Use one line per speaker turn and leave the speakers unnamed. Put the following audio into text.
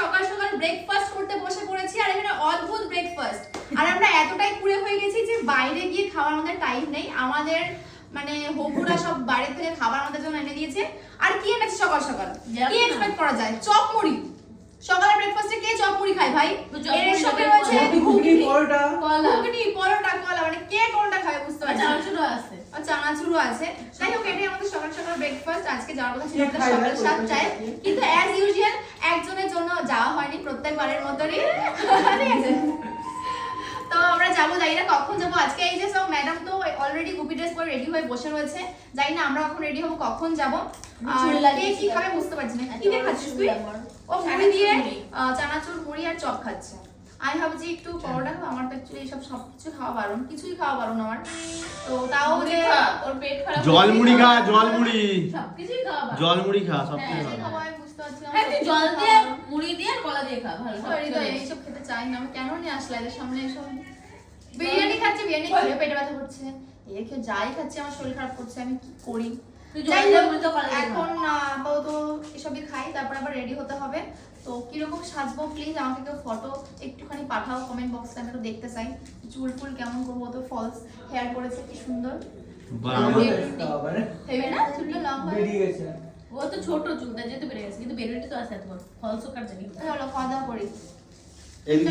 সকাল সকাল ব্রেকফাস্ট করতে বসে পড়েছি আর এখানে অদ্ভুত ব্রেকফাস্ট। আর আমরা এতটাই কুড়ে হয়ে গেছি যে বাইরে গিয়ে খাওয়ার আমাদের টাইম নেই। আমাদের মানে হবুরা সব বাড়ি থেকে খাবার আমাদের জন্য এনে দিয়েছে। আর কি এনেছে সকাল সকাল, কি এক্সপেক্ট করা যায়? চপ মুড়ি। সকালে ব্রেকফাস্টে কে চপ মুড়ি খায় ভাই? এর সাথে রয়েছে ঘুগনি, পরোটা, কলা, মানে কে কোনটা খায় বুঝতে পারছি না। চানাচুরও আছে। চানাচুরও আছে। তাই হোক, এটাই আমাদের সকাল সকাল ব্রেকফাস্ট। আজকে যাওয়ার কথা ছিল আমাদের সকাল 7টায়, কিন্তু অ্যাজ ইউজুয়াল একজনের জন্য যাওয়া হয়নি, প্রত্যেকবারের মতই। ঠিক আছে, তো আমরা যাবো, জানি না কখন যাবো। আজকে এই যে সব ম্যাডাম তো অলরেডি গুপি ড্রেস পরে রেডি হয়ে বসে রয়েছে, জানি না আমরা কখন রেডি হবো, কখন যাবো। কে কি খাবে বুঝতে পারছি না। কি দিয়ে খাচ্ছিস তুই? ও মুড়ি দিয়ে চানাচুর, মুড়ি আর চপ খাচ্ছে। আমি ভাবছি একটু পরোটা খাবো। আমার তো অ্যাকচুয়ালি এইসব সবকিছু খাওয়া বারণ, কিছুই খাওয়া বারণ আমার। তো তাও যে ওর পেট খারাপ,
জল মুড়ি খা, জল মুড়ি,
সবকিছুই খাওয়া বারণ।
জল মুড়ি খা, সবকিছু খা।
খাবো আমি বুঝতে পারছি না।
হ্যাঁ, তুই জল দিয়ে মুড়ি দিয়ে আর কলা দিয়ে খা, ভালো।
সরি তো এইসব খেতে চাই না আমি। কেন নিয়ে আসলে এদের সামনে এসব? বিরিয়ানি খাচ্ছি, বিরিয়ানি খেয়ে পেটে ব্যথা করছে। এই খেয়ে যাই খাচ্ছি আমার শরীর খারাপ করছে, আমি কি করি? এখন আপাতত এসবই খাই, তারপর আবার রেডি হতে হবে। তো কিরকম সাজবো প্লিজ আমাকে কেউ ফটো একটুখানি পাঠাও কমেন্ট বক্সে, আমি তো দেখতে চাই। চুল ফুল কেমন করবো, তো ফলস হেয়ার করেছে, কি সুন্দর। হেভি না চুলটা লং হয়ে গেছে।
ও তো ছোট চুলটা যেহেতু বেড়ে গেছে, কিন্তু বেরোটা তো আছে, তোমার ফলস কাট জানি।
চলো খাওয়া দাওয়া করি।
এদিকে